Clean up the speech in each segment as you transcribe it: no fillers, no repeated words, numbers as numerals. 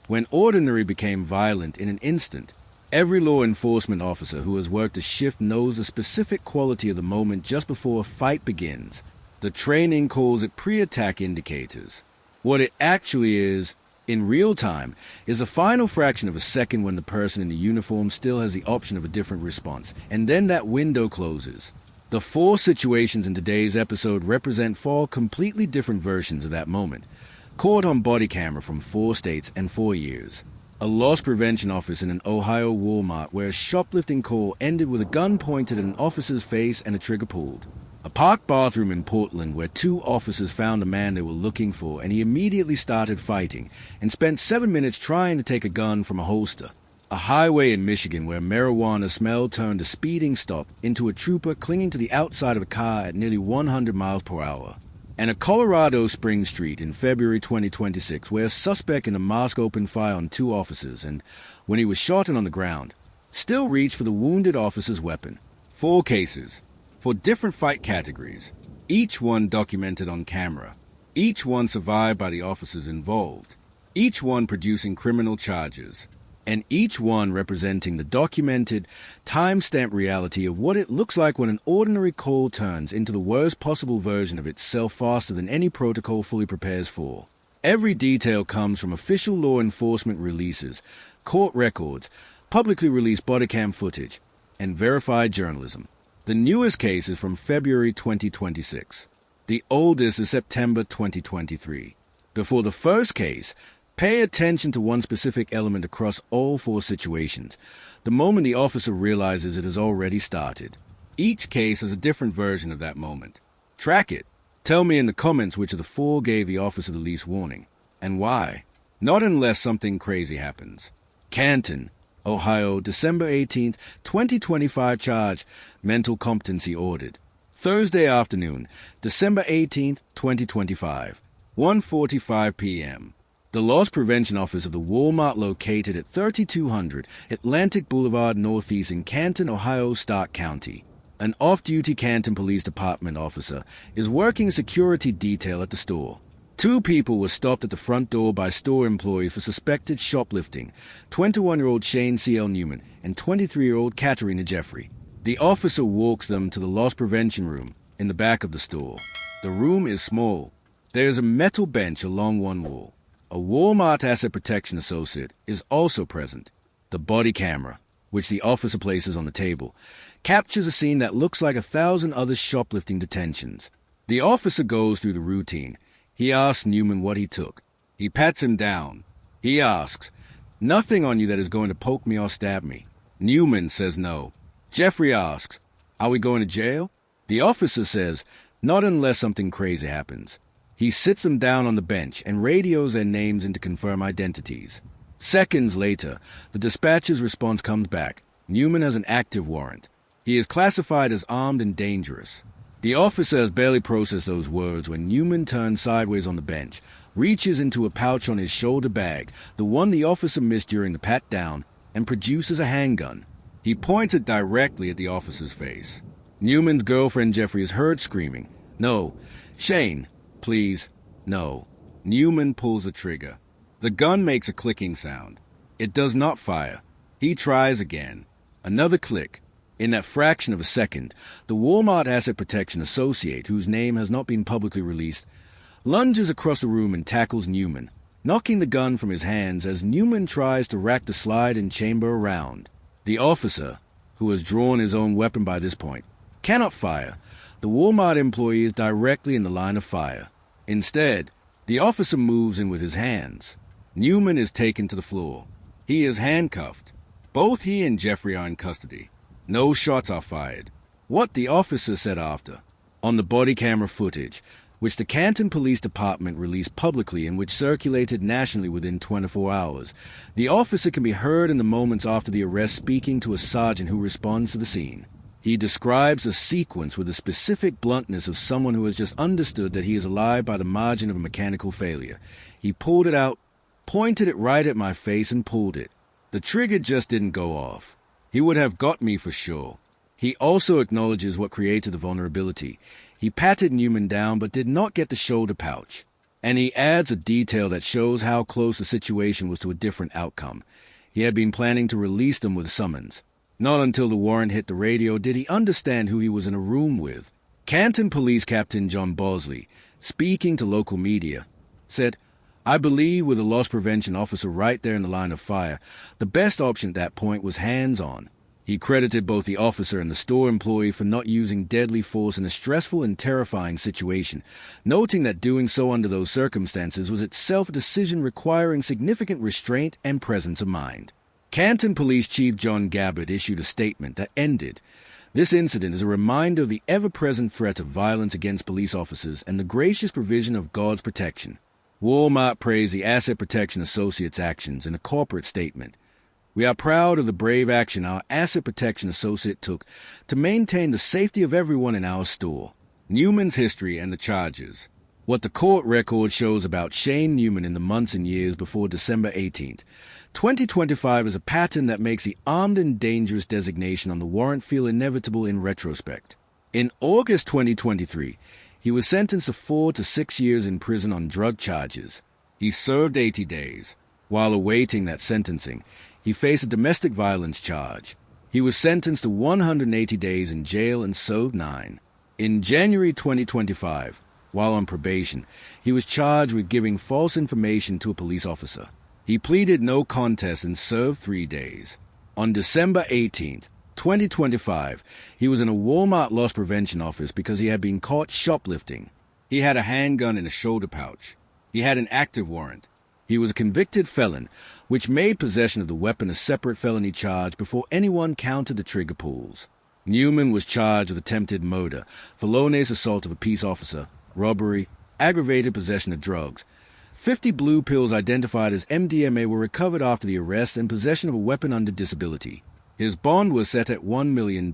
when ordinary became violent in an instant. Every law enforcement officer who has worked a shift knows the specific quality of the moment just before a fight begins. The training calls it pre-attack indicators. What it actually is, in real time, is a final fraction of a second when the person in the uniform still has the option of a different response, and then that window closes. The 4 situations in today's episode represent 4 completely different versions of that moment, caught on body camera from 4 states and 4 years. A loss prevention office in an Ohio Walmart where a shoplifting call ended with a gun pointed at an officer's face and a trigger pulled. A park bathroom in Portland where 2 officers found a man they were looking for, and he immediately started fighting and spent 7 minutes trying to take a gun from a holster. A highway in Michigan where marijuana smell turned a speeding stop into a trooper clinging to the outside of a car at nearly 100 miles per hour. And a Colorado Springs street in February 2026 where a suspect in a mosque opened fire on 2 officers and, when he was shot and on the ground, still reached for the wounded officer's weapon. 4 cases. 4 different fight categories, each one documented on camera, each one survived by the officers involved, each one producing criminal charges, and each one representing the documented, time-stamped reality of what it looks like when an ordinary call turns into the worst possible version of itself faster than any protocol fully prepares for. Every detail comes from official law enforcement releases, court records, publicly released bodycam footage, and verified journalism. The newest case is from February 2026. The oldest is September 2023. Before the first case, pay attention to one specific element across all 4 situations, the moment the officer realizes it has already started. Each case has a different version of that moment. Track it. Tell me in the comments which of the 4 gave the officer the least warning, and why. Not unless something crazy happens. Canton, Ohio, December 18th, 2025 charge, mental competency ordered. Thursday afternoon, December 18th, 2025, 1:45 p.m. The Loss Prevention Office of the Walmart located at 3200 Atlantic Boulevard Northeast in Canton, Ohio, Stark County. An off-duty Canton Police Department officer is working a security detail at the store. 2 people were stopped at the front door by store employees for suspected shoplifting, 21-year-old Shane C.L. Newman and 23-year-old Katerina Jeffrey. The officer walks them to the loss prevention room in the back of the store. The room is small. There is a metal bench along one wall. A Walmart Asset Protection associate is also present. The body camera, which the officer places on the table, captures a scene that looks like 1,000 other shoplifting detentions. The officer goes through the routine. He asks Newman what he took. He pats him down. He asks, "Nothing on you that is going to poke me or stab me?" Newman says no. Jeffrey asks, "Are we going to jail?" The officer says, "Not unless something crazy happens." He sits them down on the bench and radios their names in to confirm identities. Seconds later, the dispatcher's response comes back. Newman has an active warrant. He is classified as armed and dangerous. The officer has barely processed those words when Newman turns sideways on the bench, reaches into a pouch on his shoulder bag, the one the officer missed during the pat-down, and produces a handgun. He points it directly at the officer's face. Newman's girlfriend Jeffrey is heard screaming, "No, Shane, please, no." Newman pulls the trigger. The gun makes a clicking sound. It does not fire. He tries again. Another click. In that fraction of a second, the Walmart Asset Protection associate, whose name has not been publicly released, lunges across the room and tackles Newman, knocking the gun from his hands as Newman tries to rack the slide and chamber around. The officer, who has drawn his own weapon by this point, cannot fire. The Walmart employee is directly in the line of fire. Instead, the officer moves in with his hands. Newman is taken to the floor. He is handcuffed. Both he and Jeffrey are in custody. No shots are fired. What the officer said after. On the body camera footage, which the Canton Police Department released publicly and which circulated nationally within 24 hours, the officer can be heard in the moments after the arrest speaking to a sergeant who responds to the scene. He describes a sequence with the specific bluntness of someone who has just understood that he is alive by the margin of a mechanical failure. He pulled it out, pointed it right at my face, and pulled it. The trigger just didn't go off. He would have got me for sure. He also acknowledges what created the vulnerability. He patted Newman down but did not get the shoulder pouch. And he adds a detail that shows how close the situation was to a different outcome. He had been planning to release them with a summons. Not until the warrant hit the radio did he understand who he was in a room with. Canton Police Captain John Bosley, speaking to local media, said, "I believe with a loss prevention officer right there in the line of fire, the best option at that point was hands-on." He credited both the officer and the store employee for not using deadly force in a stressful and terrifying situation, noting that doing so under those circumstances was itself a decision requiring significant restraint and presence of mind. Canton Police Chief John Gabbard issued a statement that ended, "This incident is a reminder of the ever-present threat of violence against police officers and the gracious provision of God's protection." Walmart praised the Asset Protection Associates' actions in a corporate statement. "We are proud of the brave action our Asset Protection Associate took to maintain the safety of everyone in our store." Newman's history and the charges. What the court record shows about Shane Newman in the months and years before December 18th, 2025 is a pattern that makes the armed and dangerous designation on the warrant feel inevitable in retrospect. In August 2023, he was sentenced to 4 to 6 years in prison on drug charges. He served 80 days. While awaiting that sentencing, he faced a domestic violence charge. He was sentenced to 180 days in jail and served 9. In January 2025, while on probation, he was charged with giving false information to a police officer. He pleaded no contest and served 3 days. On December 18th, 2025, he was in a Walmart loss prevention office because he had been caught shoplifting. He had a handgun in a shoulder pouch. He had an active warrant. He was a convicted felon, which made possession of the weapon a separate felony charge before anyone counted the trigger pulls. Newman was charged with attempted murder, felonious assault of a peace officer, robbery, aggravated possession of drugs. 50 blue pills identified as MDMA were recovered after the arrest and possession of a weapon under disability. His bond was set at $1 million.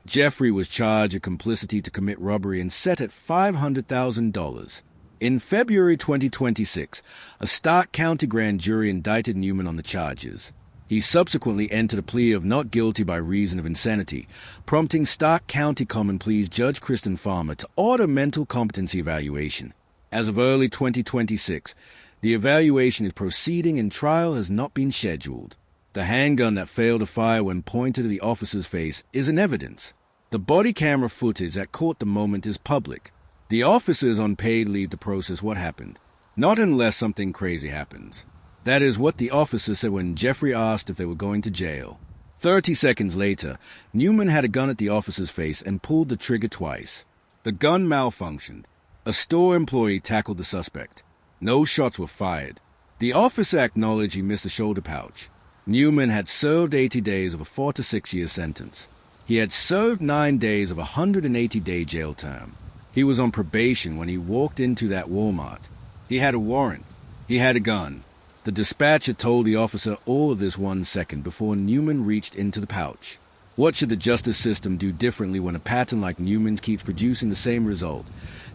Jeffrey was charged with complicity to commit robbery and set at $500,000. In February 2026, a Stark County grand jury indicted Newman on the charges. He subsequently entered a plea of not guilty by reason of insanity, prompting Stark County Common Pleas Judge Kristen Farmer to order mental competency evaluation. As of early 2026, the evaluation is proceeding and trial has not been scheduled. The handgun that failed to fire when pointed at the officer's face is in evidence. The body camera footage that caught the moment is public. The officer is on paid leave to process what happened, not unless something crazy happens. That is what the officer said when Jeffrey asked if they were going to jail. 30 seconds later, Newman had a gun at the officer's face and pulled the trigger twice. The gun malfunctioned. A store employee tackled the suspect. No shots were fired. The officer acknowledged he missed the shoulder pouch. Newman had served 80 days of a 4 to 6 year sentence. He had served 9 days of a 180-day jail term. He was on probation when he walked into that Walmart. He had a warrant. He had a gun. The dispatcher told the officer all of this 1 second before Newman reached into the pouch. What should the justice system do differently when a pattern like Newman's keeps producing the same result?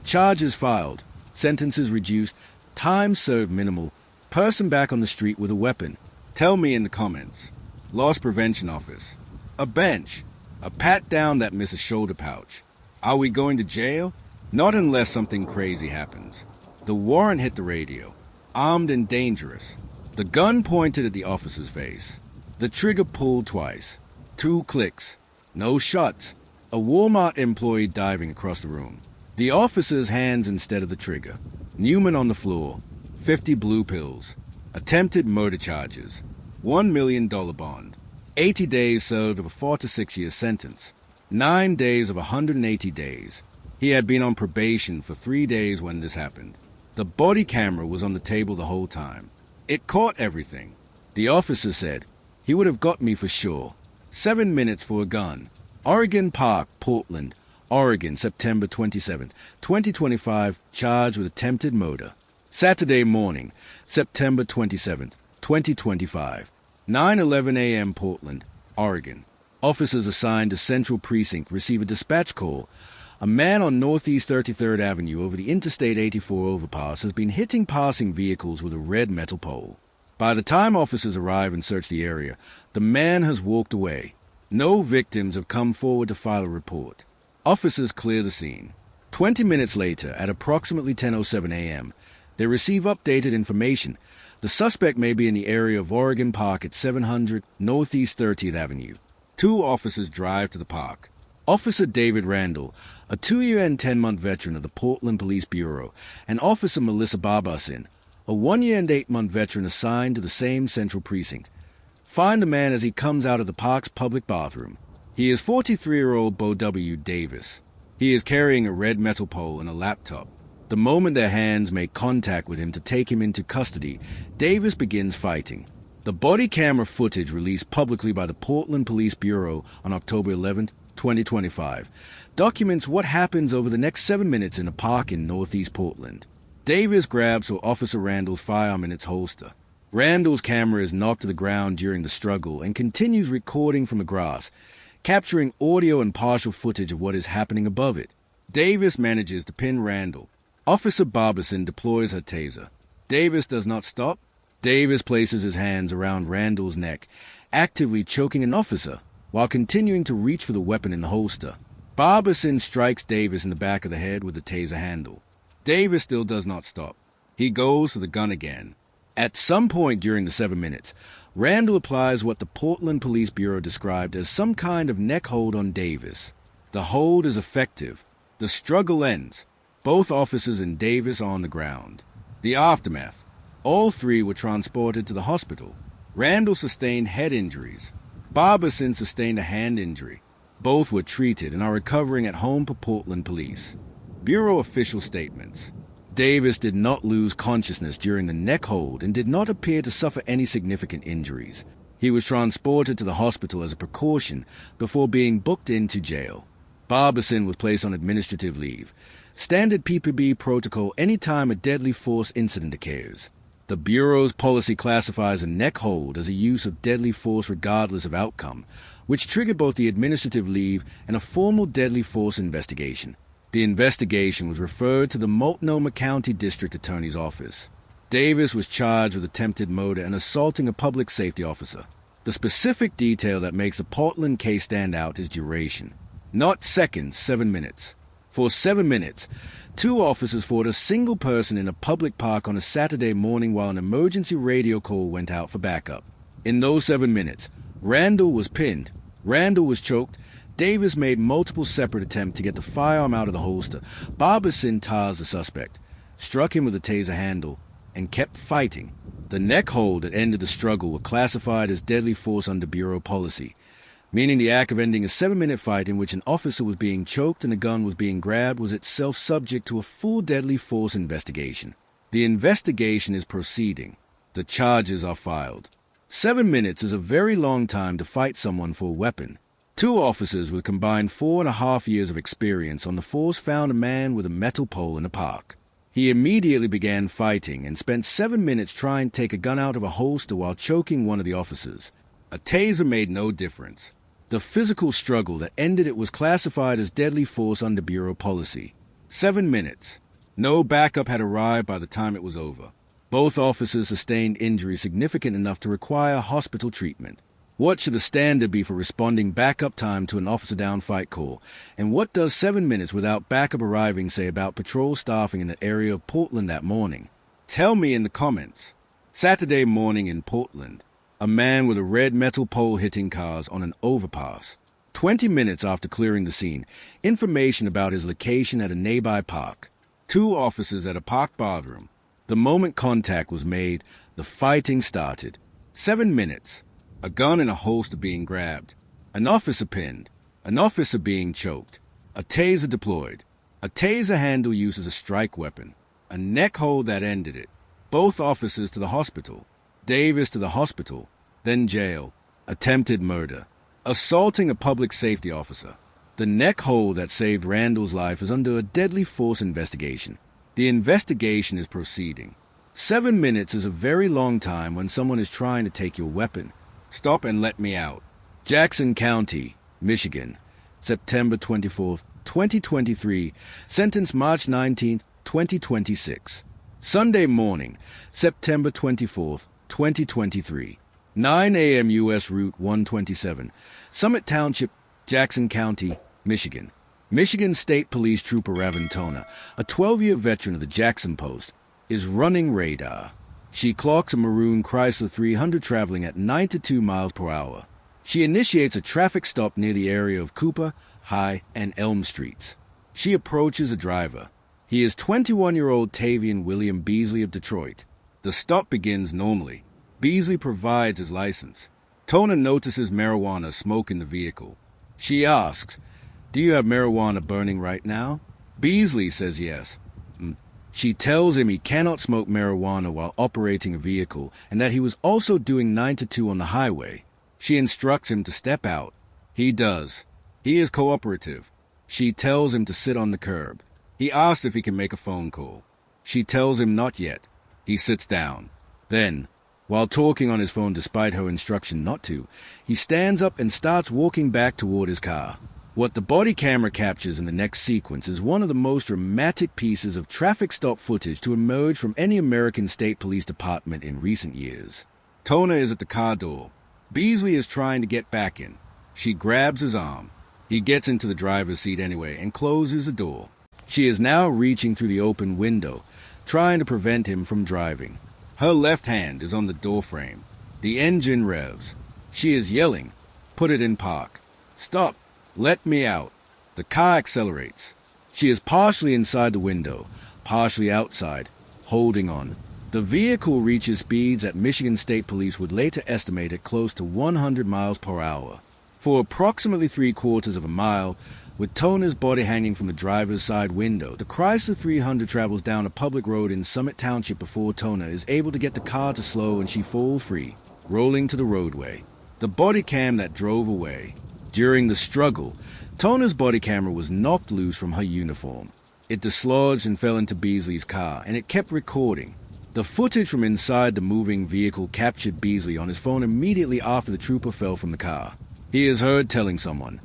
Charges filed, sentences reduced, time served minimal, person back on the street with a weapon. Tell me in the comments. Loss prevention office. A bench. A pat down that missed a shoulder pouch. Are we going to jail? Not unless something crazy happens. The warrant hit the radio. Armed and dangerous. The gun pointed at the officer's face. The trigger pulled twice. 2 clicks. No shots. A Walmart employee diving across the room. The officer's hands instead of the trigger. Newman on the floor. 50 blue pills. Attempted murder charges. $1 million bond. 80 days served of a 4 to 6 year sentence. 9 days of 180 days. He had been on probation for 3 days when this happened. The body camera was on the table the whole time. It caught everything. The officer said, "He would have got me for sure. 7 minutes for a gun." Oregon Park, Portland, Oregon, September 27, 2025, charged with attempted murder. Saturday morning, September 27, 2025, 9:11 a.m. Portland, Oregon. Officers assigned to Central Precinct receive a dispatch call. A man on Northeast 33rd Avenue over the Interstate 84 overpass has been hitting passing vehicles with a red metal pole. By the time officers arrive and search the area, the man has walked away. No victims have come forward to file a report. Officers clear the scene. 20 minutes later, at approximately 10:07 a.m., They receive updated information. The suspect may be in the area of Oregon Park at 700 Northeast 30th Avenue. 2 officers drive to the park. Officer David Randall, a 2-year and 10-month veteran of the Portland Police Bureau, and Officer Melissa Barbasin, a 1-year and 8-month veteran assigned to the same central precinct, find the man as he comes out of the park's public bathroom. He is 43-year-old Bo W. Davis. He is carrying a red metal pole and a laptop. The moment their hands make contact with him to take him into custody, Davis begins fighting. The body camera footage released publicly by the Portland Police Bureau on October 11, 2025, documents what happens over the next 7 minutes in a park in northeast Portland. Davis grabs for Officer Randall's firearm in its holster. Randall's camera is knocked to the ground during the struggle and continues recording from the grass, capturing audio and partial footage of what is happening above it. Davis manages to pin Randall. Officer Barbison deploys her taser. Davis does not stop. Davis places his hands around Randall's neck, actively choking an officer, while continuing to reach for the weapon in the holster. Barbison strikes Davis in the back of the head with the taser handle. Davis still does not stop. He goes for the gun again. At some point during the 7 minutes, Randall applies what the Portland Police Bureau described as some kind of neck hold on Davis. The hold is effective. The struggle ends. Both officers and Davis are on the ground. The aftermath. All 3 were transported to the hospital. Randall sustained head injuries. Barbison sustained a hand injury. Both were treated and are recovering at home per Portland Police. Bureau official statements. Davis did not lose consciousness during the neck hold and did not appear to suffer any significant injuries. He was transported to the hospital as a precaution before being booked into jail. Barbison was placed on administrative leave. Standard PPB protocol anytime a deadly force incident occurs. The Bureau's policy classifies a neck hold as a use of deadly force regardless of outcome, which triggered both the administrative leave and a formal deadly force investigation. The investigation was referred to the Multnomah County District Attorney's Office. Davis was charged with attempted murder and assaulting a public safety officer. The specific detail that makes the Portland case stand out is duration. Not seconds, 7 minutes. For 7 minutes, 2 officers fought a single person in a public park on a Saturday morning while an emergency radio call went out for backup. In those 7 minutes, Randall was pinned. Randall was choked. Davis made multiple separate attempts to get the firearm out of the holster. Barbison tars the suspect, struck him with a taser handle, and kept fighting. The neck hold that ended the struggle were classified as deadly force under Bureau policy, meaning the act of ending a 7-minute fight in which an officer was being choked and a gun was being grabbed was itself subject to a full deadly force investigation. The investigation is proceeding. The charges are filed. 7 minutes is a very long time to fight someone for a weapon. 2 officers with combined 4.5 years of experience on the force found a man with a metal pole in a park. He immediately began fighting and spent 7 minutes trying to take a gun out of a holster while choking one of the officers. A taser made no difference. The physical struggle that ended it was classified as deadly force under Bureau policy. 7 minutes. No backup had arrived by the time it was over. Both officers sustained injuries significant enough to require hospital treatment. What should the standard be for responding backup time to an officer down fight call? And what does 7 minutes without backup arriving say about patrol staffing in the area of Portland that morning? Tell me in the comments. Saturday morning in Portland. A man with a red metal pole hitting cars on an overpass. 20 minutes after clearing the scene, information about his location at a nearby park. 2 officers at a park bathroom. The moment contact was made, the fighting started. 7 minutes. A gun in a holster being grabbed. An officer pinned. An officer being choked. A taser deployed. A taser handle used as a strike weapon. A neck hold that ended it. Both officers to the hospital. Davis to the hospital, then jail. Attempted murder. Assaulting a public safety officer. The neck hold that saved Randall's life is under a deadly force investigation. The investigation is proceeding. 7 minutes is a very long time when someone is trying to take your weapon. Stop and let me out. Jackson County, Michigan, September 24, 2023, sentence March 19, 2026. Sunday morning, September 24, 2023, 9 a.m. U.S. Route 127, Summit Township, Jackson County, Michigan. Michigan State Police Trooper Raventona, a 12-year veteran of the Jackson Post, is running radar. She clocks a maroon Chrysler 300 traveling at 92 miles per hour. She initiates a traffic stop near the area of Cooper, High, and Elm Streets. She approaches a driver. He is 21-year-old Tavian William Beasley of Detroit. The stop begins normally. Beasley provides his license. Tona notices marijuana smoke in the vehicle. She asks, "Do you have marijuana burning right now?" Beasley says yes. She tells him he cannot smoke marijuana while operating a vehicle and that he was also doing 9 to 2 on the highway. She instructs him to step out. He does. He is cooperative. She tells him to sit on the curb. He asks if he can make a phone call. She tells him not yet. He sits down. Then, while talking on his phone despite her instruction not to, he stands up and starts walking back toward his car. What the body camera captures in the next sequence is one of the most dramatic pieces of traffic stop footage to emerge from any American state police department in recent years. Tona is at the car door. Beasley is trying to get back in. She grabs his arm. He gets into the driver's seat anyway and closes the door. She is now reaching through the open window, trying to prevent him from driving. Her left hand is on the door frame. The engine revs. She is yelling, "Put it in park. Stop. Let me out." The car accelerates. She is partially inside the window, partially outside, holding on. The vehicle reaches speeds that Michigan State Police would later estimate at close to 100 miles per hour. For approximately 3/4 of a mile, with Tona's body hanging from the driver's side window, the Chrysler 300 travels down a public road in Summit Township before Tona is able to get the car to slow and she falls free, rolling to the roadway. The body cam that drove away. During the struggle, Tona's body camera was knocked loose from her uniform. It dislodged and fell into Beasley's car, and it kept recording. The footage from inside the moving vehicle captured Beasley on his phone immediately after the trooper fell from the car. He is heard telling someone,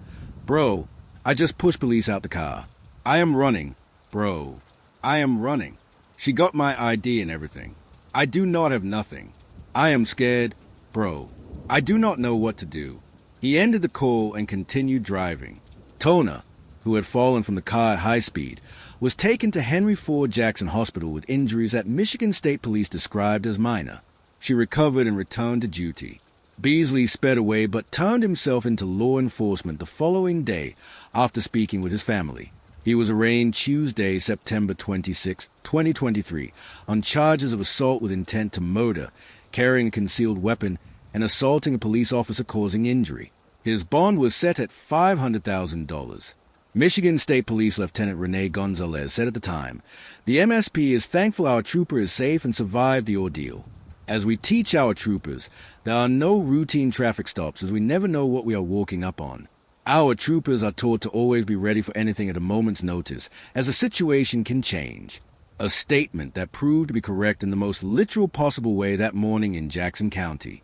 "Bro, I just pushed police out the car. I am running. Bro, I am running. She got my ID and everything. I do not have nothing. I am scared. Bro, I do not know what to do." He ended the call and continued driving. Tona, who had fallen from the car at high speed, was taken to Henry Ford Jackson Hospital with injuries that Michigan State Police described as minor. She recovered and returned to duty. Beasley sped away but turned himself into law enforcement the following day after speaking with his family. He was arraigned Tuesday, September 26, 2023, on charges of assault with intent to murder, carrying a concealed weapon, and assaulting a police officer causing injury. His bond was set at $500,000. Michigan State Police Lieutenant Rene Gonzalez said at the time, "The MSP is thankful our trooper is safe and survived the ordeal. As we teach our troopers, there are no routine traffic stops as we never know what we are walking up on. Our troopers are taught to always be ready for anything at a moment's notice, as a situation can change." A statement that proved to be correct in the most literal possible way that morning in Jackson County.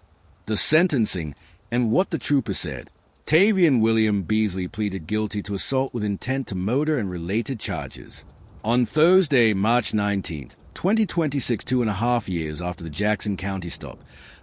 The sentencing, and what the trooper said. Tavian William Beasley pleaded guilty to assault with intent to murder and related charges. On Thursday, March 19th, 2026, 2.5 years after the Jackson County stop,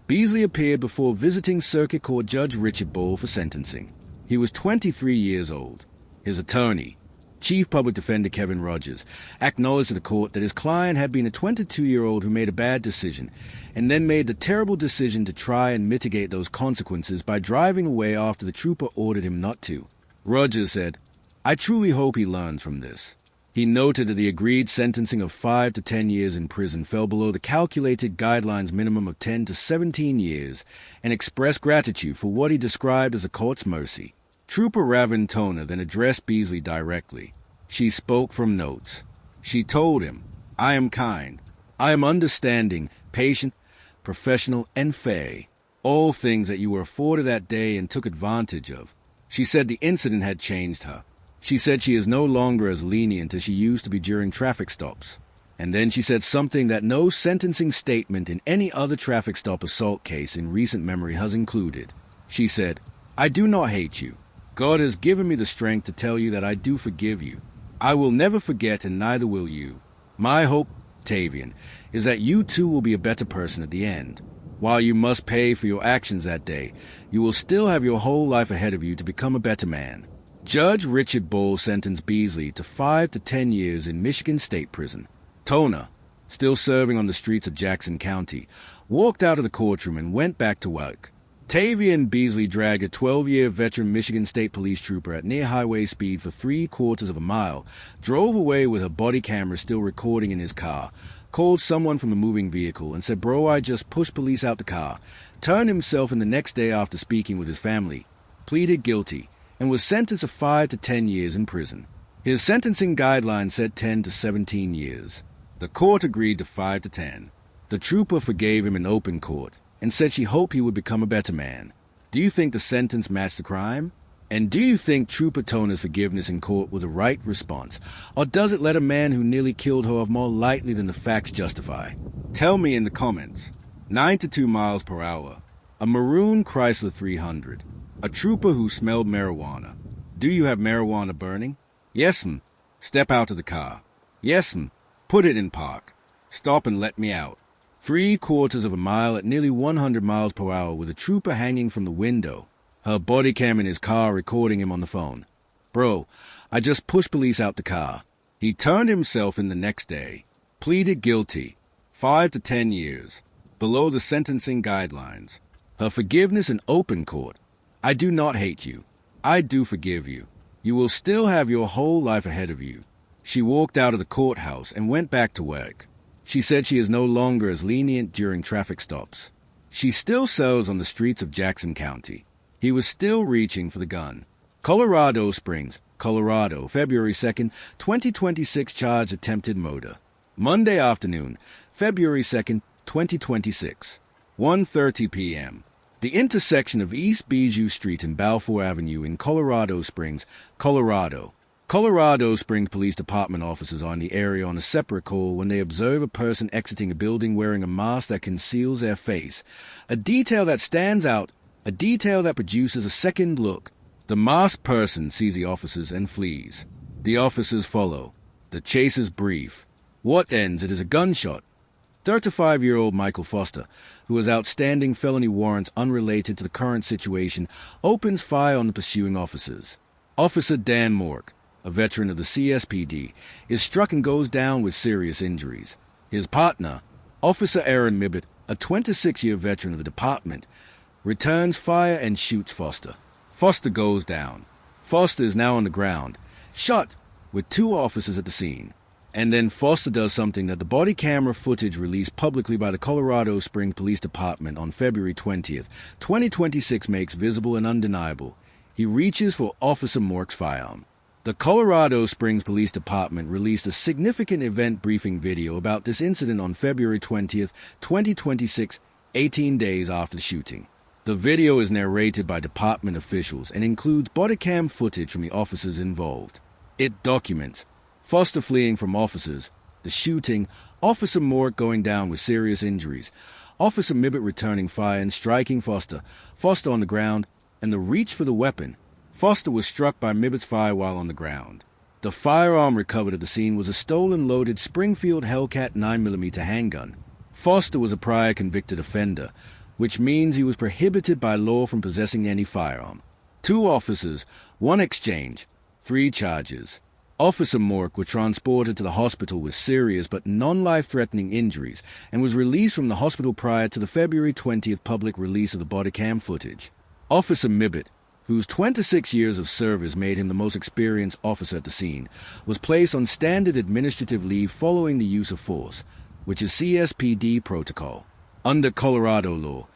Beasley appeared before visiting Circuit Court Judge Richard Bull for sentencing. He was 23 years old. His attorney, Chief Public Defender Kevin Rogers, acknowledged to the court that his client had been a 22-year-old who made a bad decision and then made the terrible decision to try and mitigate those consequences by driving away after the trooper ordered him not to. Rogers said, "I truly hope he learns from this." He noted that the agreed sentencing of 5 to 10 years in prison fell below the calculated guidelines minimum of 10 to 17 years and expressed gratitude for what he described as the court's mercy. Trooper Ravin Tona then addressed Beasley directly. She spoke from notes. She told him, "I am kind. I am understanding, patient, professional, and fair. All things that you were afforded that day and took advantage of." She said the incident had changed her. She said she is no longer as lenient as she used to be during traffic stops. And then she said something that no sentencing statement in any other traffic stop assault case in recent memory has included. She said, "I do not hate you. God has given me the strength to tell you that I do forgive you. I will never forget, and neither will you. My hope, Tavian, is that you too will be a better person at the end. While you must pay for your actions that day, you will still have your whole life ahead of you to become a better man." Judge Richard Bull sentenced Beasley to 5 to 10 years in Michigan State Prison. Tona still serving on the streets of Jackson County, walked out of the courtroom and went back to work. Tavian Beasley dragged a 12-year veteran Michigan State Police trooper at near highway speed for 3/4 of a mile, drove away with her body camera still recording in his car, called someone from a moving vehicle and said, "Bro, I just pushed police out the car," turned himself in the next day after speaking with his family, pleaded guilty, and was sentenced to 5 to 10 years in prison. His sentencing guidelines said 10 to 17 years. The court agreed to 5 to 10. The trooper forgave him in open court and said she hoped he would become a better man. Do you think the sentence matched the crime? And do you think Trooper Toner's forgiveness in court was the right response? Or does it let a man who nearly killed her off more lightly than the facts justify? Tell me in the comments. 9 to 2 miles per hour. A maroon Chrysler 300. A trooper who smelled marijuana. Do you have marijuana burning? Yes'm. Step out of the car. Yes'm. Put it in park. Stop and let me out. 3/4 of a mile at nearly 100 miles per hour with a trooper hanging from the window. Her body cam in his car recording him on the phone. "Bro, I just pushed police out the car." He turned himself in the next day. Pleaded guilty. 5 to 10 years. Below the sentencing guidelines. Her forgiveness in open court. "I do not hate you. I do forgive you. You will still have your whole life ahead of you." She walked out of the courthouse and went back to work. She said she is no longer as lenient during traffic stops. She still serves on the streets of Jackson County. He was still reaching for the gun. Colorado Springs, Colorado, February 2nd, 2026, charged attempted murder. Monday afternoon, February 2nd, 2026, 1:30 p.m. The intersection of East Bijou Street and Balfour Avenue in Colorado Springs, Colorado. Colorado Springs Police Department officers are in the area on a separate call when they observe a person exiting a building wearing a mask that conceals their face. A detail that stands out, a detail that produces a second look. The masked person sees the officers and flees. The officers follow. The chase is brief. What ends? It is a gunshot. 35-year-old Michael Foster, who has outstanding felony warrants unrelated to the current situation, opens fire on the pursuing officers. Officer Dan Mork, a veteran of the CSPD, is struck and goes down with serious injuries. His partner, Officer Aaron Mibbett, a 26-year veteran of the department, returns fire and shoots Foster. Foster goes down. Foster is now on the ground, shot, with 2 officers at the scene. And then Foster does something that the body camera footage released publicly by the Colorado Springs Police Department on February 20th, 2026 makes visible and undeniable. He reaches for Officer Mork's firearm. The Colorado Springs Police Department released a significant event briefing video about this incident on February 20th, 2026, 18 days after the shooting. The video is narrated by department officials and includes bodycam footage from the officers involved. It documents Foster fleeing from officers, the shooting, Officer Mork going down with serious injuries, Officer Mibbett returning fire and striking Foster, Foster on the ground, and the reach for the weapon. Foster was struck by Mibbett's fire while on the ground. The firearm recovered at the scene was a stolen loaded Springfield Hellcat 9mm handgun. Foster was a prior convicted offender, which means he was prohibited by law from possessing any firearm. 2 officers, 1 exchange, 3 charges. Officer Mork was transported to the hospital with serious but non-life-threatening injuries and was released from the hospital prior to the February 20th public release of the bodycam footage. Officer Mibbett, whose 26 years of service made him the most experienced officer at the scene, was placed on standard administrative leave following the use of force, which is CSPD protocol. Under Colorado law,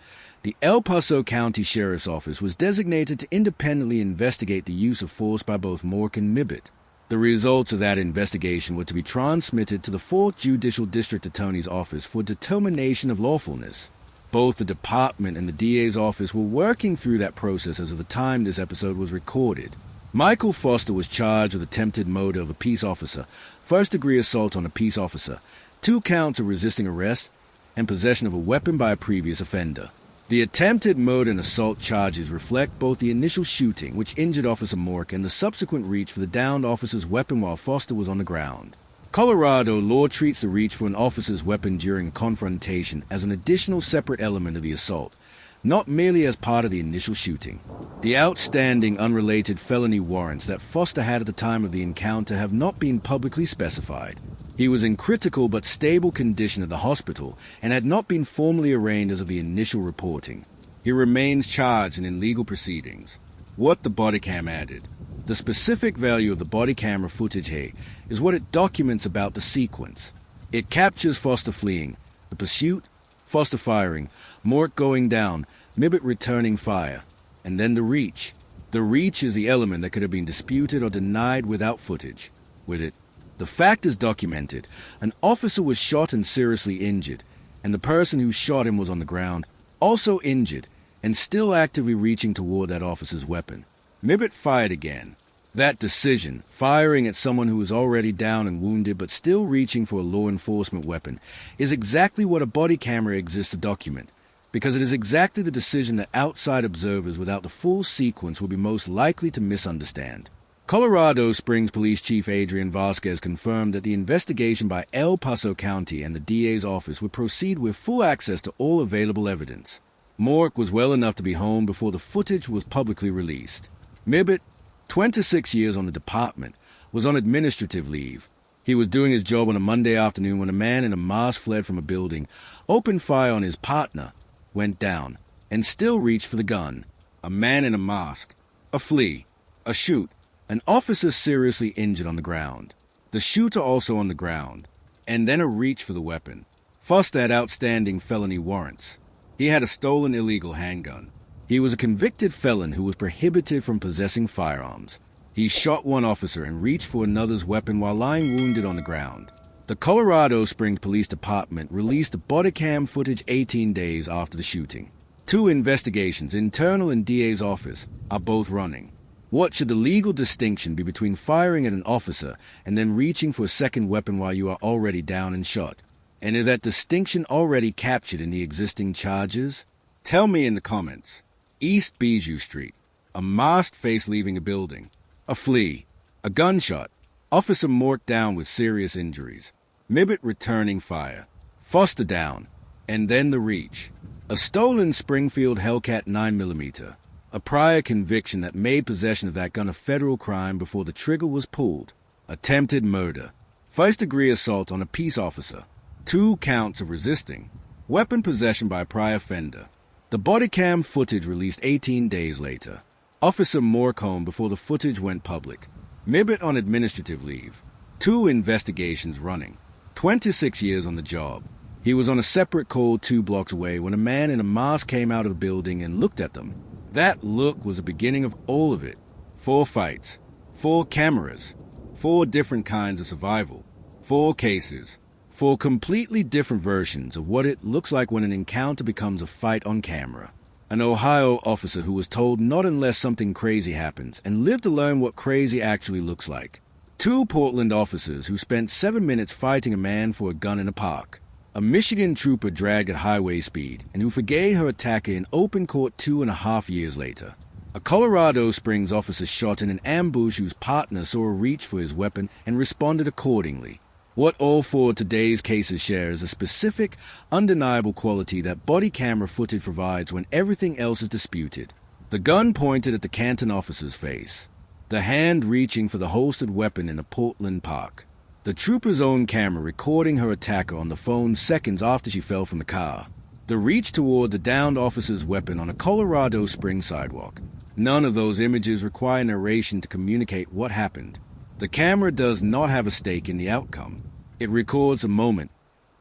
the El Paso County Sheriff's Office was designated to independently investigate the use of force by both Mork and Mibbett. The results of that investigation were to be transmitted to the 4th Judicial District Attorney's Office for determination of lawfulness. Both the department and the DA's office were working through that process as of the time this episode was recorded. Michael Foster was charged with attempted murder of a peace officer, first-degree assault on a peace officer, 2 counts of resisting arrest, and possession of a weapon by a previous offender. The attempted murder and assault charges reflect both the initial shooting, which injured Officer Mork, and the subsequent reach for the downed officer's weapon while Foster was on the ground. Colorado law treats the reach for an officer's weapon during a confrontation as an additional separate element of the assault, not merely as part of the initial shooting. The outstanding unrelated felony warrants that Foster had at the time of the encounter have not been publicly specified. He was in critical but stable condition at the hospital and had not been formally arraigned as of the initial reporting. He remains charged in legal proceedings. What the Bodycam added. The specific value of the body camera footage here is what it documents about the sequence. It captures Foster fleeing, the pursuit, Foster firing, Mork going down, Mibbet returning fire, and then the reach. The reach is the element that could have been disputed or denied without footage. With it, the fact is documented. An officer was shot and seriously injured, and the person who shot him was on the ground, also injured, and still actively reaching toward that officer's weapon. Mibbet fired again. That decision, firing at someone who was already down and wounded but still reaching for a law enforcement weapon, is exactly what a body camera exists to document, because it is exactly the decision that outside observers without the full sequence will be most likely to misunderstand. Colorado Springs Police Chief Adrian Vasquez confirmed that the investigation by El Paso County and the DA's office would proceed with full access to all available evidence. Mork was well enough to be home before the footage was publicly released. Mibbet, 26 years on the department, was on administrative leave. He was doing his job on a Monday afternoon when a man in a mask fled from a building, opened fire on his partner, went down, and still reached for the gun. A man in a mask, a flee, a shoot, an officer seriously injured on the ground, the shooter also on the ground, and then a reach for the weapon. Foster had outstanding felony warrants. He had a stolen illegal handgun. He was a convicted felon who was prohibited from possessing firearms. He shot one officer and reached for another's weapon while lying wounded on the ground. The Colorado Springs Police Department released the Bodycam footage 18 days after the shooting. 2 investigations, internal and DA's office, are both running. What should the legal distinction be between firing at an officer and then reaching for a second weapon while you are already down and shot? And is that distinction already captured in the existing charges? Tell me in the comments. East Bijou Street, a masked face leaving a building, a flee, a gunshot, Officer Mork down with serious injuries, Mibbet returning fire, Foster down, and then the reach, a stolen Springfield Hellcat 9mm, a prior conviction that made possession of that gun a federal crime before the trigger was pulled, attempted murder, first-degree assault on a peace officer, 2 counts of resisting, weapon possession by a prior offender. The Bodycam footage released 18 days later. Officer Mork home before the footage went public. Mibbet on administrative leave. 2 investigations running. 26 years on the job. He was on a separate call 2 blocks away when a man in a mask came out of the building and looked at them. That look was the beginning of all of it. 4 fights. 4 cameras. 4 different kinds of survival. 4 cases. 4 completely different versions of what it looks like when an encounter becomes a fight on camera. An Ohio officer who was told not unless something crazy happens and lived to learn what crazy actually looks like. 2 Portland officers who spent 7 minutes fighting a man for a gun in a park. A Michigan trooper dragged at highway speed and who forgave her attacker in open court 2.5 years later. A Colorado Springs officer shot in an ambush whose partner saw a reach for his weapon and responded accordingly. What all 4 of today's cases share is a specific, undeniable quality that body camera footage provides when everything else is disputed. The gun pointed at the Canton officer's face. The hand reaching for the holstered weapon in a Portland park. The trooper's own camera recording her attacker on the phone seconds after she fell from the car. The reach toward the downed officer's weapon on a Colorado Springs sidewalk. None of those images require narration to communicate what happened. The camera does not have a stake in the outcome. It records a moment,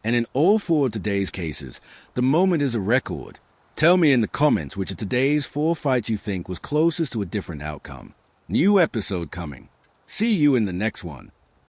and in all 4 of today's cases, the moment is a record. Tell me in the comments which of today's 4 fights you think was closest to a different outcome. New episode coming. See you in the next one.